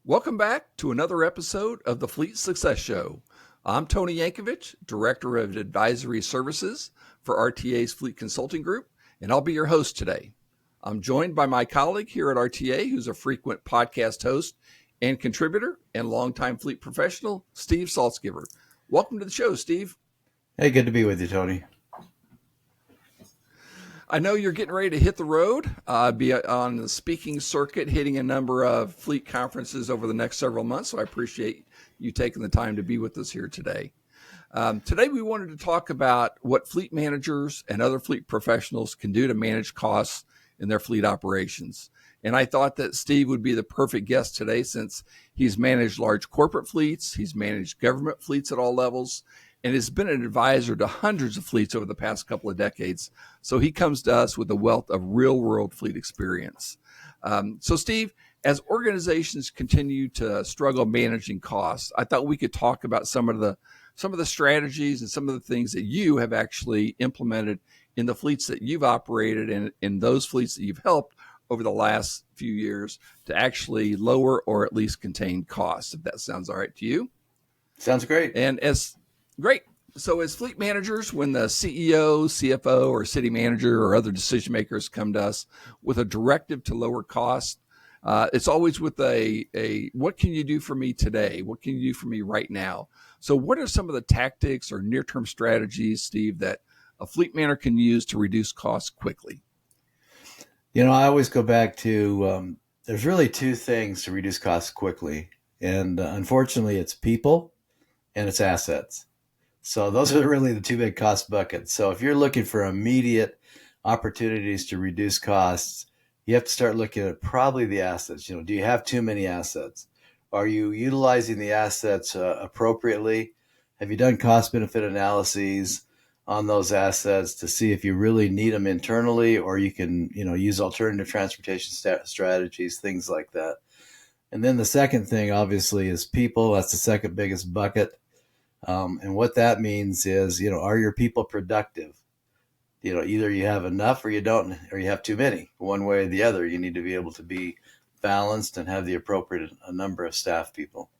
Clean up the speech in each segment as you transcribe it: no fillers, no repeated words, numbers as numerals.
Welcome back to another episode of the Fleet Success Show. I'm Tony Yankovich, Director of Advisory Services for RTA's Fleet Consulting Group, and I'll be your host today. I'm joined by my colleague here at RTA, who's a frequent podcast host and contributor and longtime fleet professional, Steve Saltzgiver. Welcome to the show, Steve. Hey, good to be with you, Tony. I know you're getting ready to hit the road, be on the speaking circuit, hitting a number of fleet conferences over the next several months. So I appreciate you taking the time to be with us here today. Today, we wanted to talk about what fleet managers and other fleet professionals can do to manage costs in their fleet operations. And I thought that Steve would be the perfect guest today since he's managed large corporate fleets, he's managed government fleets at all levels, and has been an advisor to hundreds of fleets over the past couple of decades. So he comes to us with a wealth of real-world fleet experience. So Steve, as organizations continue to struggle managing costs, I thought we could talk about some of the strategies and some of the things that you have actually implemented in the fleets that you've operated and in those fleets that you've helped over the last few years to actually lower or at least contain costs, if that sounds all right to you. Sounds great. And as Great. So as fleet managers, when the CEO, CFO, or city manager or other decision makers come to us with a directive to lower costs, it's always with a what can you do for me today? What can you do for me right now? So what are some of the tactics or near-term strategies, Steve, that a fleet manager can use to reduce costs quickly? I always go back to there's really two things to reduce costs quickly. And unfortunately, it's people and it's assets. So those are really the two big cost buckets. So if you're looking for immediate opportunities to reduce costs, you have to start looking at probably the assets. Do you have too many assets? Are you utilizing the assets appropriately? Have you done cost benefit analyses on those assets to see if you really need them internally, or you can, use alternative transportation strategies, things like that. And then the second thing, obviously, is people. That's the second biggest bucket. And what that means is, are your people productive? Either you have enough or you don't, or you have too many. One way or the other, you need to be able to be balanced and have the appropriate number of staff people.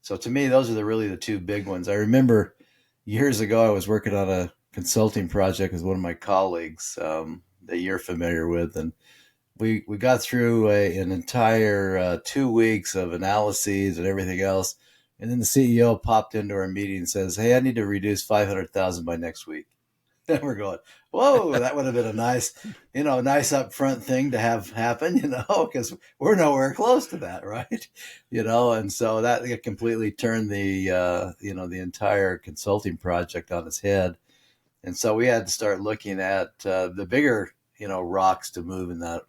So to me, those are really the two big ones. I remember years ago, I was working on a consulting project with one of my colleagues that you're familiar with, and we got through an entire 2 weeks of analyses and everything else. And then the CEO popped into our meeting and says, "Hey, I need to reduce 500,000 by next week." And we're going, "Whoa, that would have been a nice upfront thing to have happen, because we're nowhere close to that, right?" And so that completely turned the entire consulting project on its head. And so we had to start looking at the bigger, rocks to move in that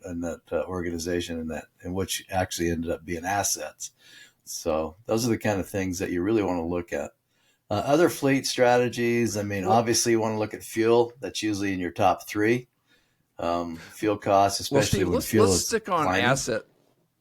organization, and which actually ended up being assets. So those are the kind of things that you really want to look at. Other fleet strategies, obviously you want to look at fuel. That's usually in your top three. Fuel costs, Well, especially Steve, when let's fuel let's is stick on climbing. asset.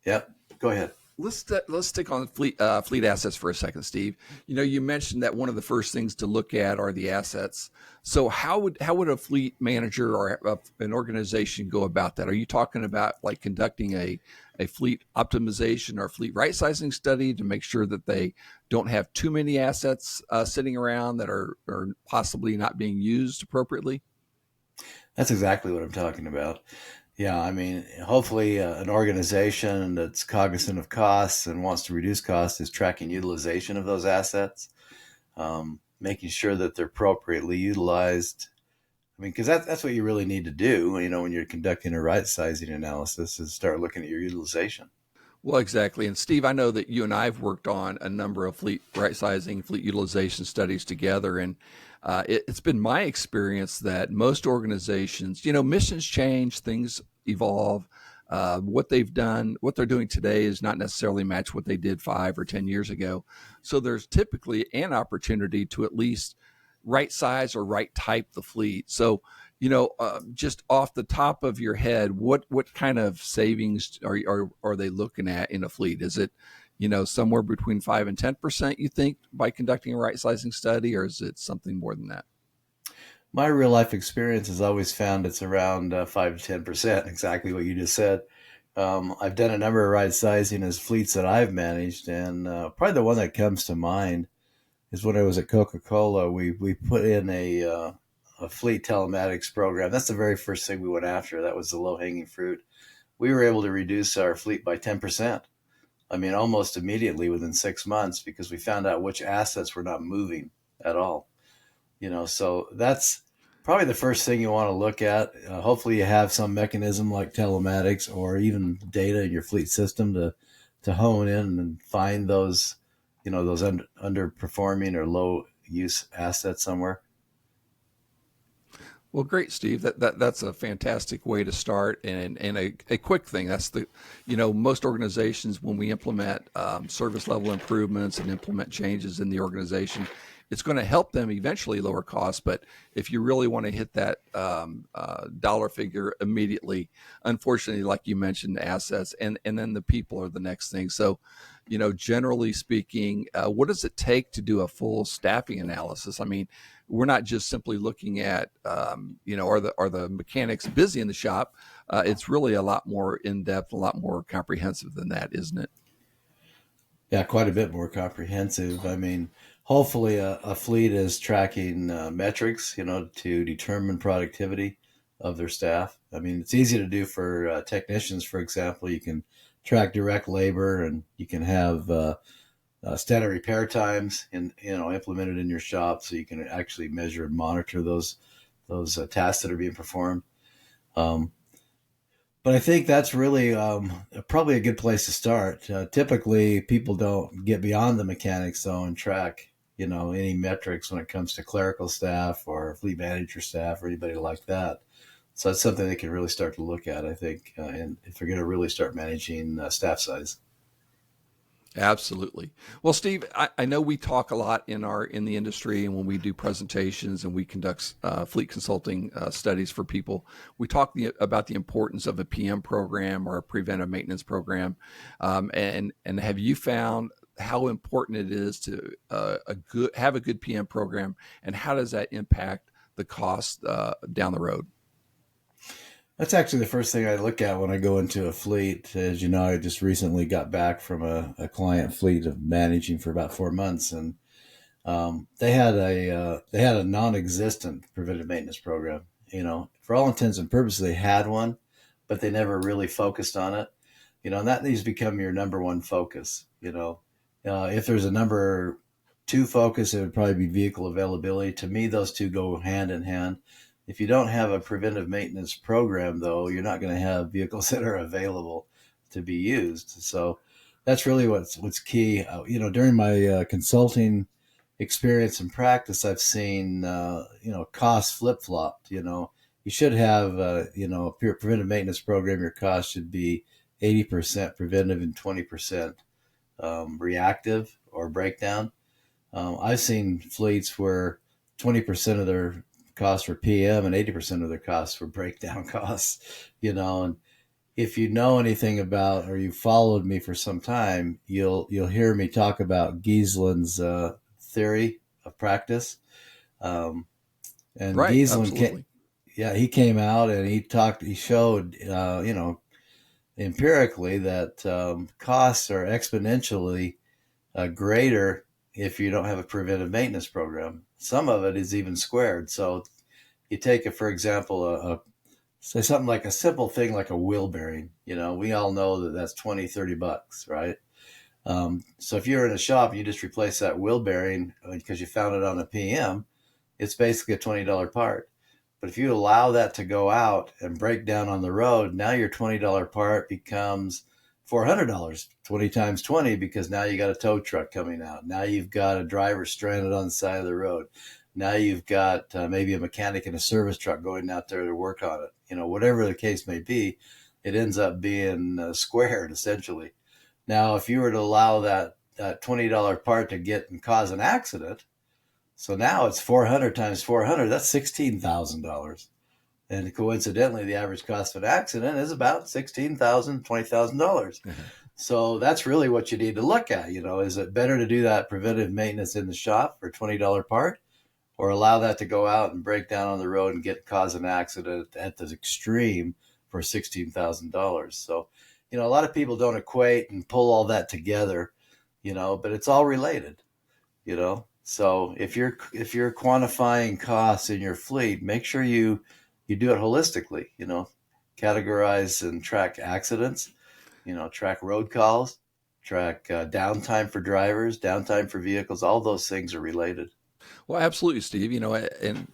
Yep, go ahead. Let's stick on fleet assets for a second, Steve. You mentioned that one of the first things to look at are the assets. So how would a fleet manager or an organization go about that? Are you talking about like conducting a fleet optimization or fleet right sizing study to make sure that they don't have too many assets sitting around that are possibly not being used appropriately? That's exactly what I'm talking about. Yeah, hopefully an organization that's cognizant of costs and wants to reduce costs is tracking utilization of those assets, making sure that they're appropriately utilized. Because that's what you really need to do, when you're conducting a right sizing analysis, is start looking at your utilization. Well, exactly. And Steve, I know that you and I have worked on a number of fleet right sizing, fleet utilization studies together. And it's been my experience that most organizations, missions change, things evolve. What they've done, what they're doing today is not necessarily match what they did 5 or 10 years ago. So there's typically an opportunity to at least right size or right type the fleet. So just off the top of your head, what kind of savings are they looking at in a fleet? Is it, somewhere between 5 and 10%, you think, by conducting a right sizing study, or is it something more than that? My real life experience has always found it's around 5 to 10%, exactly what you just said. I've done a number of ride sizing as fleets that I've managed, and probably the one that comes to mind is when I was at Coca-Cola. We put in a fleet telematics program. That's the very first thing we went after. That was the low-hanging fruit. We were able to reduce our fleet by 10%. I mean, almost immediately within 6 months, because we found out which assets were not moving at all. So that's probably the first thing you want to look at. Hopefully you have some mechanism like telematics or even data in your fleet system to hone in and find those, those underperforming or low use assets somewhere. Well, great, Steve. That's a fantastic way to start, and a quick thing. That's most organizations, when we implement service level improvements and implement changes in the organization, it's going to help them eventually lower costs. But if you really want to hit that dollar figure immediately, unfortunately, like you mentioned, assets and then the people are the next thing. So, generally speaking, what does it take to do a full staffing analysis? I mean, we're not just simply looking at, are the mechanics busy in the shop? It's really a lot more in depth, a lot more comprehensive than that, isn't it? Yeah, quite a bit more comprehensive. I mean, hopefully a fleet is tracking metrics, to determine productivity of their staff. I mean, it's easy to do for technicians, for example. You can track direct labor, and you can have standard repair times implemented in your shop, so you can actually measure and monitor those tasks that are being performed. Um, but I think that's really probably a good place to start. Typically, people don't get beyond the mechanics though and track any metrics when it comes to clerical staff or fleet manager staff or anybody like that. So that's something they can really start to look at, I think, and if they're going to really start managing staff size. Absolutely. Well, Steve, I know we talk a lot in the industry, and when we do presentations and we conduct fleet consulting studies for people, we talk about the importance of a PM program or a preventive maintenance program. And have you found how important it is to have a good PM program, and how does that impact the cost down the road? That's actually the first thing I look at when I go into a fleet. As you know, I just recently got back from a client fleet of managing for about 4 months, and they had a non-existent preventive maintenance program. For all intents and purposes, they had one, but they never really focused on it. And that needs to become your number one focus. If there's a number two focus, it would probably be vehicle availability. To me, those two go hand in hand. If you don't have a preventive maintenance program, though, you're not going to have vehicles that are available to be used. So that's really what's key. During my consulting experience and practice, I've seen costs flip flopped. You should have a preventive maintenance program. Your cost should be 80% preventive and 20% reactive or breakdown. I've seen fleets where 20% of their costs were PM and 80% of their costs were breakdown costs. And if you know anything about, or you followed me for some time, you'll hear me talk about Gieslin's theory of practice. Um, and Right. Giesland, Absolutely. he came out and he showed, empirically that costs are exponentially greater if you don't have a preventive maintenance program. Some of it is even squared. So you take it, for example, say something like a simple thing like a wheel bearing. We all know that that's 20, $30, right? So if you're in a shop and you just replace that wheel bearing because you found it on a PM, it's basically a $20 part. But if you allow that to go out and break down on the road, now your $20 part becomes $400, 20 times 20, because now you got a tow truck coming out. Now you've got a driver stranded on the side of the road. Now you've got maybe a mechanic in a service truck going out there to work on it. Whatever the case may be, it ends up being squared essentially. Now, if you were to allow that $20 part to get and cause an accident, so now it's 400 times 400, that's $16,000. And coincidentally, the average cost of an accident is about $16,000, $20,000. So that's really what you need to look at. Is it better to do that preventive maintenance in the shop for $20 part, or allow that to go out and break down on the road and cause an accident at the extreme for $16,000? So a lot of people don't equate and pull all that together, but it's all related, So if you're quantifying costs in your fleet, make sure you do it holistically, categorize and track accidents, track road calls, track downtime for drivers, downtime for vehicles. All those things are related. Well, absolutely, Steve.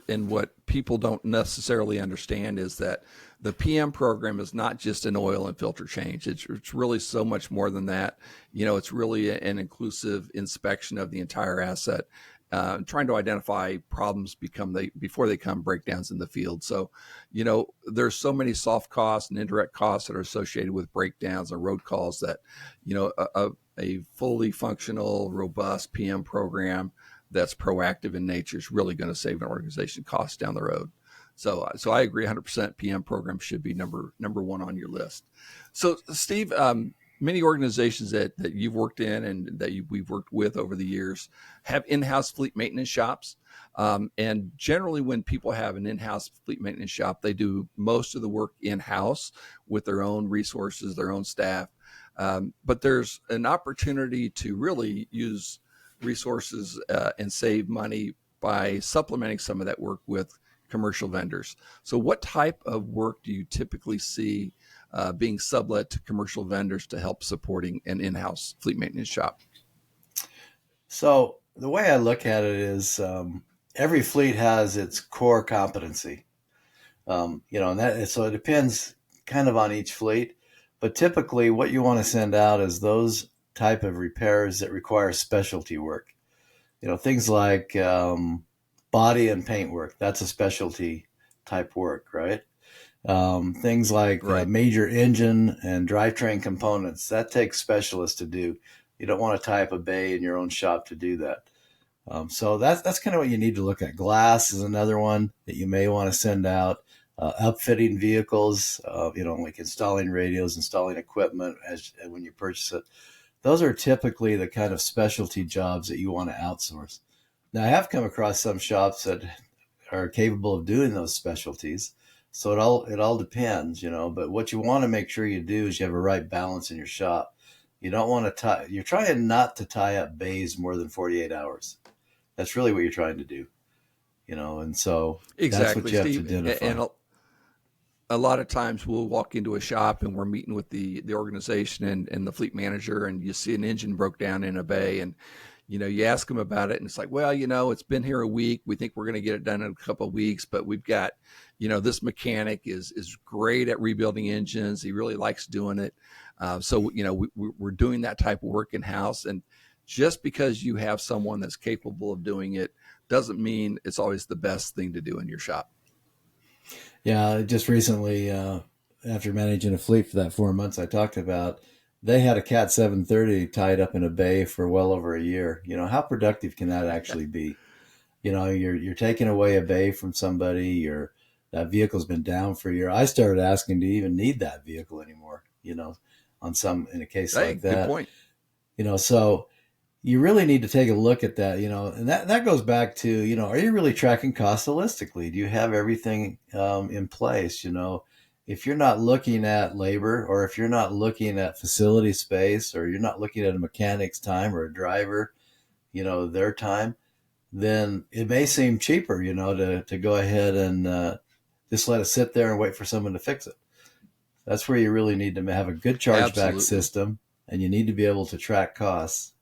And what people don't necessarily understand is that the PM program is not just an oil and filter change. It's really so much more than that. It's really an inclusive inspection of the entire asset, trying to identify problems before they come breakdowns in the field. So, there's so many soft costs and indirect costs that are associated with breakdowns and road calls that, a fully functional, robust PM program that's proactive in nature is really going to save an organization costs down the road. So I agree 100%. PM program should be number one on your list. So Steve, many organizations that you've worked in and that we've worked with over the years have in-house fleet maintenance shops. And generally when people have an in-house fleet maintenance shop, they do most of the work in-house with their own resources, their own staff. But there's an opportunity to really use resources and save money by supplementing some of that work with commercial vendors. So what type of work do you typically see being sublet to commercial vendors to help supporting an in-house fleet maintenance shop? So the way I look at it is every fleet has its core competency, so it depends kind of on each fleet. But typically, what you want to send out is those type of repairs that require specialty work. Things like body and paint work. That's a specialty type work, right? Things like Right. major engine and drivetrain components. That takes specialists to do. You don't want to tie up a bay in your own shop to do that. So that's kind of what you need to look at. Glass is another one that you may want to send out. Upfitting vehicles, like installing radios, installing equipment when you purchase it. Those are typically the kind of specialty jobs that you want to outsource. Now, I have come across some shops that are capable of doing those specialties. So it all depends, but what you want to make sure you do is you have a right balance in your shop. You don't want to you're trying not to tie up bays more than 48 hours. That's really what you're trying to do, and so that's what Exactly, you have to Steve. identify. And a lot of times we'll walk into a shop and we're meeting with the organization and the fleet manager, and you see an engine broke down in a bay, and you ask them about it, and it's like, well, it's been here a week. We think we're going to get it done in a couple of weeks, but we've got, this mechanic is great at rebuilding engines. He really likes doing it. So we're doing that type of work in house, and just because you have someone that's capable of doing it doesn't mean it's always the best thing to do in your shop. Yeah, just recently, after managing a fleet for that 4 months I talked about, they had a Cat 730 tied up in a bay for well over a year. How productive can that actually be? You're taking away a bay from somebody. That vehicle's been down for a year. I started asking, do you even need that vehicle anymore? In a case Hey, like good that. point. So you really need to take a look at that, and that goes back to, are you really tracking costs holistically? Do you have everything in place? If you're not looking at labor, or if you're not looking at facility space, or you're not looking at a mechanic's time or a driver, their time, then it may seem cheaper, to go ahead and just let it sit there and wait for someone to fix it. That's where you really need to have a good chargeback Absolutely. system, and you need to be able to track costs.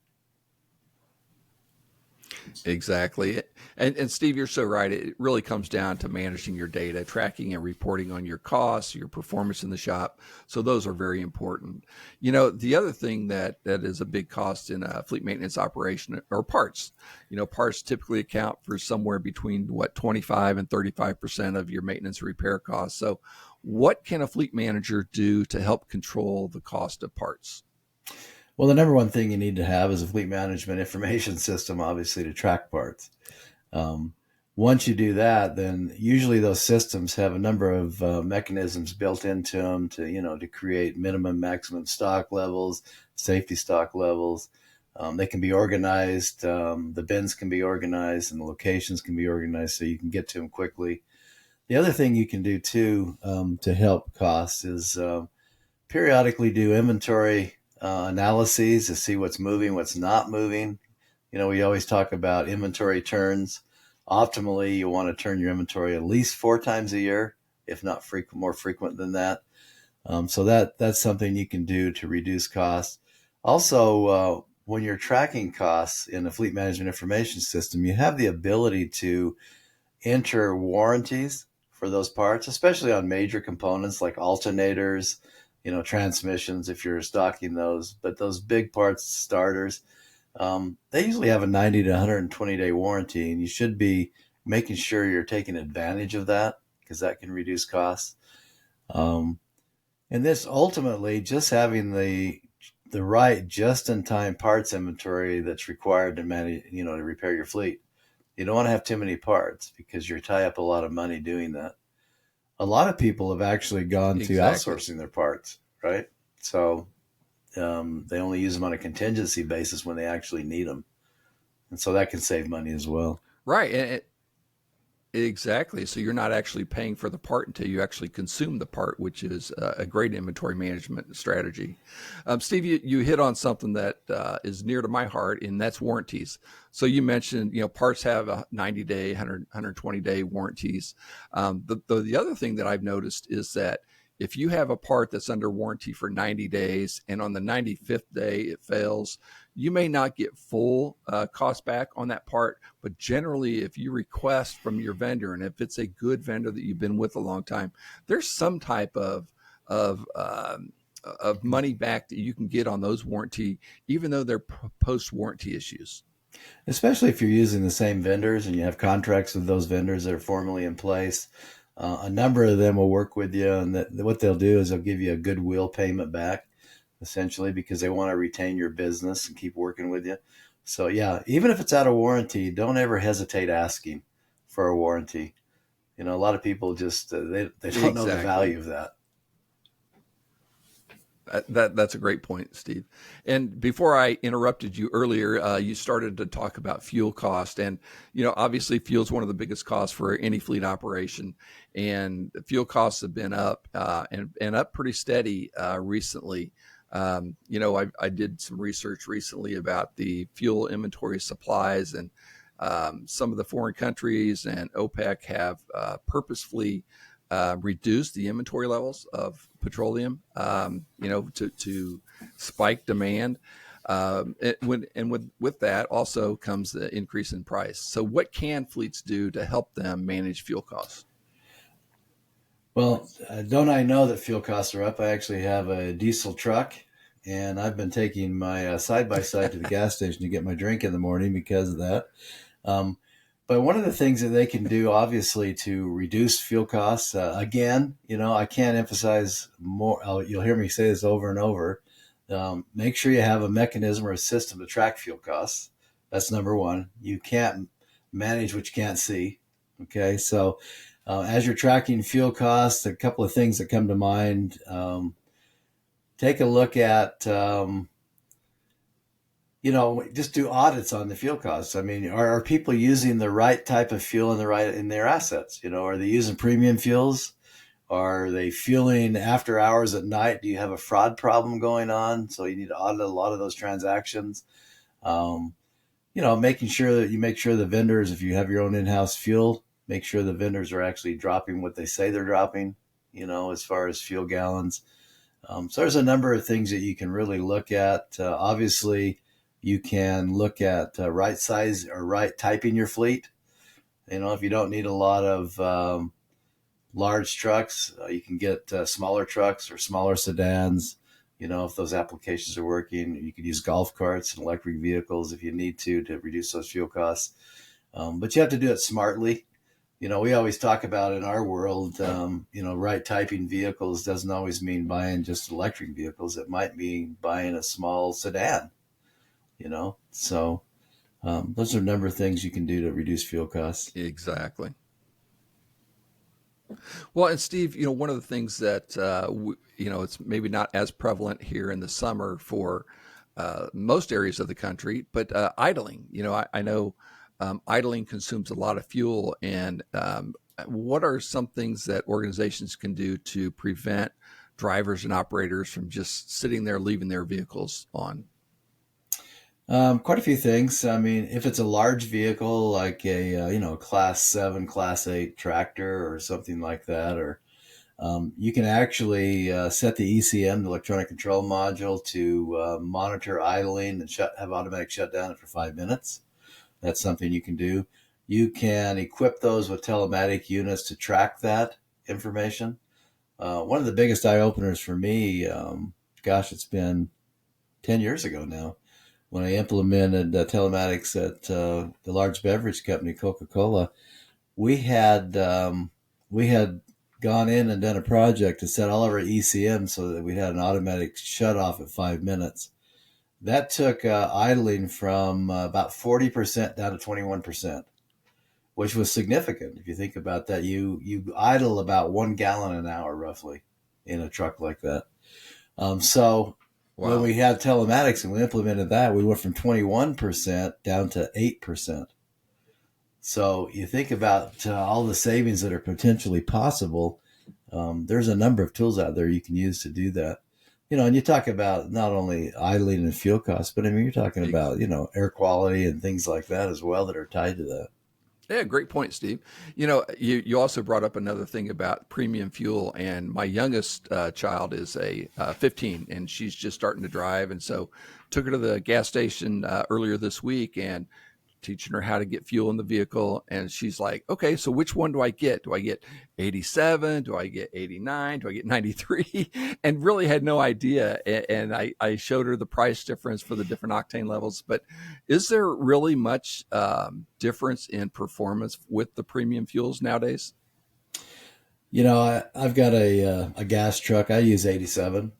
Exactly. And Steve, you're so right. It really comes down to managing your data, tracking and reporting on your costs, your performance in the shop. So those are very important. The other thing that is a big cost in a fleet maintenance operation are parts. Parts typically account for somewhere between 25 and 35% of your maintenance repair costs. So what can a fleet manager do to help control the cost of parts? Well, the number one thing you need to have is a fleet management information system, obviously, to track parts. Um, Once you do that, then usually those systems have a number of mechanisms built into them to create minimum, maximum stock levels, safety stock levels. They can be organized. The bins can be organized, and the locations can be organized so you can get to them quickly. The other thing you can do too to help costs is periodically do inventory analyses to see what's moving, what's not moving. We always talk about inventory turns. Optimally, you want to turn your inventory at least 4 times a year, if not more frequent than that. So that's something you can do to reduce costs. Also, when you're tracking costs in a fleet management information system, you have the ability to enter warranties for those parts, especially on major components like alternators, transmissions, if you're stocking those. But those big parts, starters, they usually have a 90 to 120-day warranty, and you should be making sure you're taking advantage of that because that can reduce costs. Um, and this ultimately, just having the right just-in-time parts inventory that's required to manage, to repair your fleet. You don't want to have too many parts because you tie up a lot of money doing that. A lot of people have actually gone to Exactly. outsourcing their parts, right? So they only use them on a contingency basis when they actually need them. And so that can save money as well. Right. Exactly. So you're not actually paying for the part until you actually consume the part, which is a great inventory management strategy. Steve, you hit on something that is near to my heart, and that's warranties. So you mentioned, parts have a 90-day, 120-day warranties. The other thing that I've noticed is that if you have a part that's under warranty for 90 days and on the 95th day it fails, you may not get full cost back on that part. But generally, if you request from your vendor, and if it's a good vendor that you've been with a long time, there's some type of money back that you can get on those warranty, even though they're post warranty issues. Especially if you're using the same vendors and you have contracts with those vendors that are formally in place. A number of them will work with you, and what they'll do is they'll give you a goodwill payment back, essentially, because they want to retain your business and keep working with you. So yeah, even if it's out of warranty, don't ever hesitate asking for a warranty. A lot of people just they don't know the Exactly. value of that. That's a great point, Steve. And before I interrupted you earlier, you started to talk about fuel cost, and obviously, fuel is one of the biggest costs for any fleet operation, and fuel costs have been up and up pretty steady recently. I did some research recently about the fuel inventory supplies, and some of the foreign countries and OPEC have purposefully reduce the inventory levels of petroleum, to spike demand. With that also comes the increase in price. So what can fleets do to help them manage fuel costs? Well, don't I know that fuel costs are up? I actually have a diesel truck, and I've been taking my side by side to the gas station to get my drink in the morning because of that. Um, but one of the things that they can do, obviously, to reduce fuel costs, again, I can't emphasize more. You'll hear me say this over and over. Make sure you have a mechanism or a system to track fuel costs. That's number one. You can't manage what you can't see. Okay, so as you're tracking fuel costs, a couple of things that come to mind. Take a look at just do audits on the fuel costs. I mean, are people using the right type of fuel in their assets? Are they using premium fuels? Are they fueling after hours at night? Do you have a fraud problem going on? So you need to audit a lot of those transactions. Um, making sure that you make sure the vendors, if you have your own in-house fuel, make sure the vendors are actually dropping what they say they're dropping, as far as fuel gallons. So there's a number of things that you can really look at. Obviously, you can look at right size or right typing your fleet. If you don't need a lot of large trucks, you can get smaller trucks or smaller sedans. If those applications are working, you could use golf carts and electric vehicles if you need to reduce those fuel costs. But you have to do it smartly. We always talk about in our world, right typing vehicles doesn't always mean buying just electric vehicles. It might mean buying a small sedan, So those are a number of things you can do to reduce fuel costs. Exactly. Well, and Steve, one of the things that it's maybe not as prevalent here in the summer for most areas of the country, but idling. I know idling consumes a lot of fuel, and what are some things that organizations can do to prevent drivers and operators from just sitting there, leaving their vehicles on? Quite a few things. I mean, if it's a large vehicle like a Class 7, Class 8 tractor or something like that, or you can actually set the ECM, the electronic control module, to monitor idling and have automatic shutdown after 5 minutes. That's something you can do. You can equip those with telematic units to track that information. One of the biggest eye openers for me, it's been 10 years ago now, when I implemented telematics at the large beverage company, Coca-Cola. We had gone in and done a project to set all of our ECM so that we had an automatic shut off at 5 minutes. That took idling from about 40% down to 21%, which was significant. If you think about that, you idle about 1 gallon an hour roughly in a truck like that. So when Wow. we had telematics and we implemented that, we went from 21% down to 8%. So you think about all the savings that are potentially possible. There's a number of tools out there you can use to do that. And you talk about not only idling and fuel costs, but I mean, you're talking about, air quality and things like that as well that are tied to that. Yeah, great point, Steve. You also brought up another thing about premium fuel, and my youngest child is a 15, and she's just starting to drive, and so took her to the gas station earlier this week and teaching her how to get fuel in the vehicle. And she's like, okay, so which one do I get? Do I get 87? Do I get 89? Do I get 93? And really had no idea. And I showed her the price difference for the different octane levels. But is there really much difference in performance with the premium fuels nowadays? I've got a gas truck. I use 87,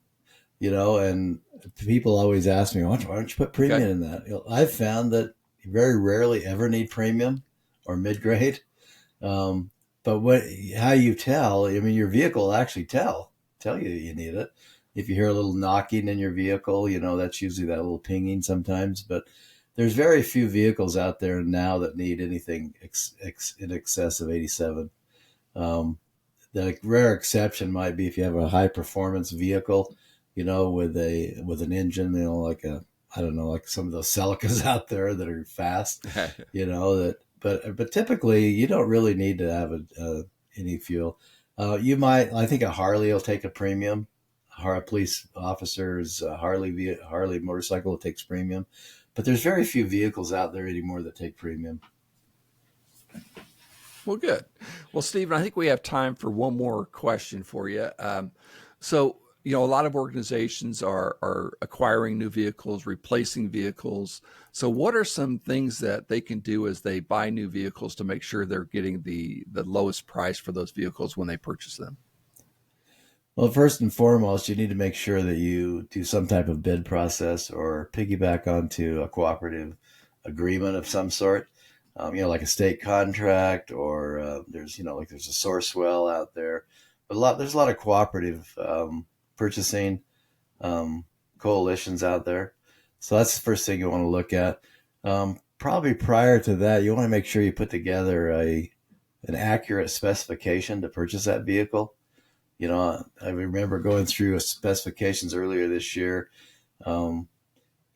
and people always ask me, why don't you put Okay. premium in that? I've found that you very rarely ever need premium or mid grade. Um, but how you tell, I mean, your vehicle will actually tell you you need it. If you hear a little knocking in your vehicle, that's usually that little pinging sometimes. But there's very few vehicles out there now that need anything in excess of 87. Um, the rare exception might be if you have a high performance vehicle, with an engine, like I don't know, like some of those Celicas out there that are fast, but typically you don't really need to have any fuel. I think a Harley will take a premium. A police officer's Harley motorcycle takes premium, but there's very few vehicles out there anymore that take premium. Well, good. Well, Stephen, I think we have time for one more question for you. So, a lot of organizations are acquiring new vehicles, replacing vehicles. So, what are some things that they can do as they buy new vehicles to make sure they're getting the lowest price for those vehicles when they purchase them? Well, first and foremost, you need to make sure that you do some type of bid process or piggyback onto a cooperative agreement of some sort. Like a state contract, or there's a Sourcewell out there. But there's a lot of cooperative purchasing coalitions out there. So that's the first thing you want to look at. Probably prior to that, you want to make sure you put together an accurate specification to purchase that vehicle. I remember going through specifications earlier this year. Um,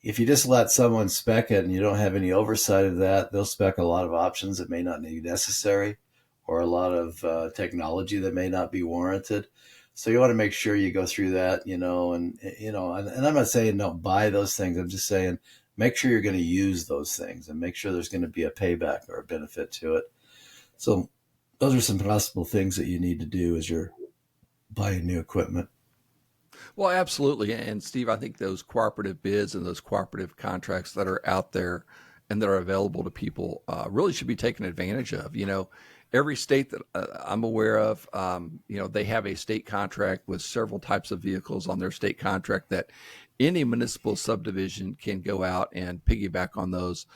if you just let someone spec it and you don't have any oversight of that, they'll spec a lot of options that may not be necessary, or a lot of technology that may not be warranted. So you want to make sure you go through that, and I'm not saying don't buy those things. I'm just saying make sure you're going to use those things and make sure there's going to be a payback or a benefit to it. So those are some possible things that you need to do as you're buying new equipment. Well, absolutely. And Steve, I think those cooperative bids and those cooperative contracts that are out there and that are available to people really should be taken advantage of. Every state that I'm aware of, they have a state contract with several types of vehicles on their state contract that any municipal subdivision can go out and piggyback on those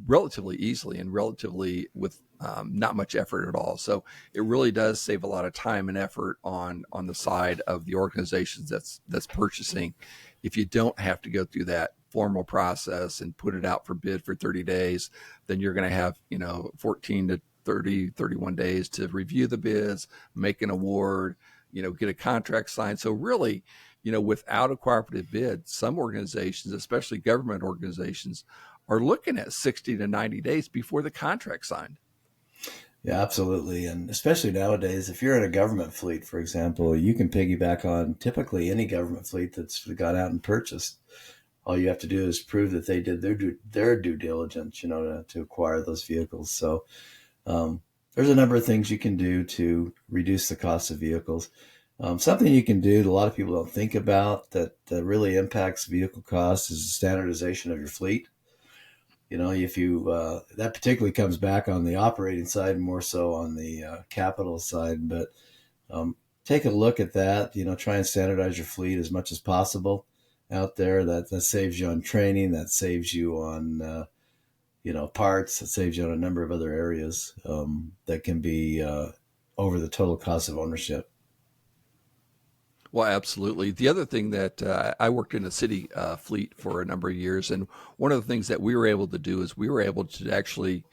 relatively easily and relatively with not much effort at all. So it really does save a lot of time and effort on the side of the organizations that's purchasing. If you don't have to go through that formal process and put it out for bid for 30 days, then you're going to have 14 to 30, 31 days to review the bids, make an award, get a contract signed. So really, without a cooperative bid, some organizations, especially government organizations, are looking at 60 to 90 days before the contract signed. Yeah, absolutely. And especially nowadays, if you're in a government fleet, for example, you can piggyback on typically any government fleet that's gone out and purchased. All you have to do is prove that they did their due diligence, to acquire those vehicles. So there's a number of things you can do to reduce the cost of vehicles. Something you can do that a lot of people don't think about that really impacts vehicle costs is the standardization of your fleet. If you that particularly comes back on the operating side, more so on the capital side. But take a look at that. Try and standardize your fleet as much as possible out there. That saves you on training. That saves you on parts. That saves you on a number of other areas that can be over the total cost of ownership. Well, absolutely. The other thing that I worked in a city fleet for a number of years, and one of the things that we were able to do is we were able to actually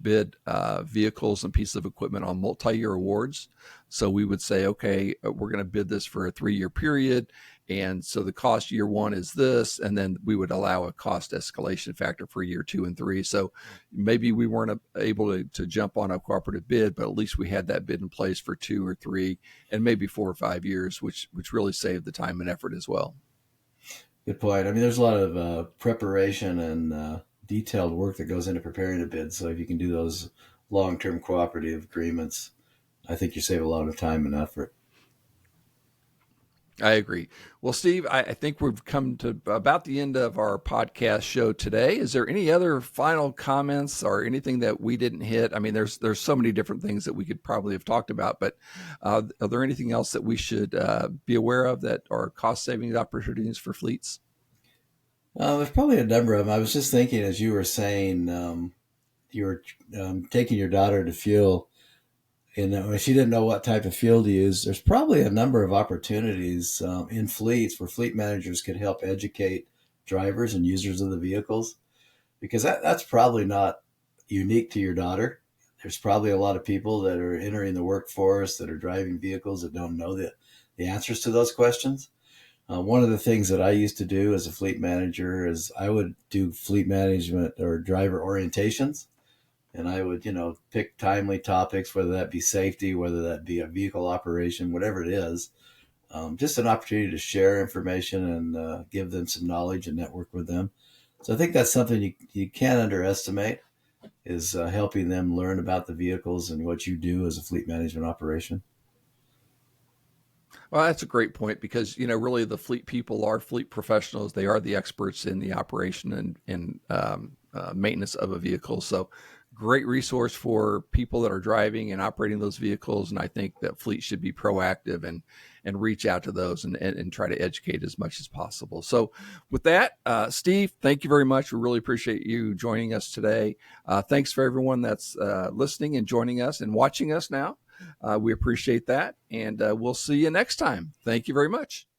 bid vehicles and pieces of equipment on multi-year awards. So we would say, okay, we're going to bid this for a 3-year period. And so the cost year one is this, and then we would allow a cost escalation factor for year 2 and 3. So maybe we weren't able to jump on a cooperative bid, but at least we had that bid in place for 2 or 3 and maybe 4 or 5 years, which really saved the time and effort as well. Good point. I mean, there's a lot of preparation and detailed work that goes into preparing a bid. So if you can do those long-term cooperative agreements, I think you save a lot of time and effort. I agree. Well, Steve, I think we've come to about the end of our podcast show today. Is there any other final comments or anything that we didn't hit? I mean, there's so many different things that we could probably have talked about, but are there anything else that we should be aware of that are cost saving opportunities for fleets? There's probably a number of them. I was just thinking as you were saying, you were taking your daughter to fuel. When she didn't know what type of fuel to use, there's probably a number of opportunities in fleets where fleet managers could help educate drivers and users of the vehicles, because that's probably not unique to your daughter. There's probably a lot of people that are entering the workforce that are driving vehicles that don't know the answers to those questions. One of the things that I used to do as a fleet manager is I would do fleet management or driver orientations. And I would, pick timely topics, whether that be safety, whether that be a vehicle operation, whatever it is, just an opportunity to share information and give them some knowledge and network with them. So I think that's something you can't underestimate is helping them learn about the vehicles and what you do as a fleet management operation. Well, that's a great point because, really the fleet people are fleet professionals. They are the experts in the operation and maintenance of a vehicle. So great resource for people that are driving and operating those vehicles. And I think that fleet should be proactive and reach out to those and try to educate as much as possible. So with that, Steve, thank you very much. We really appreciate you joining us today. Thanks for everyone that's listening and joining us and watching us now. We appreciate that. And we'll see you next time. Thank you very much.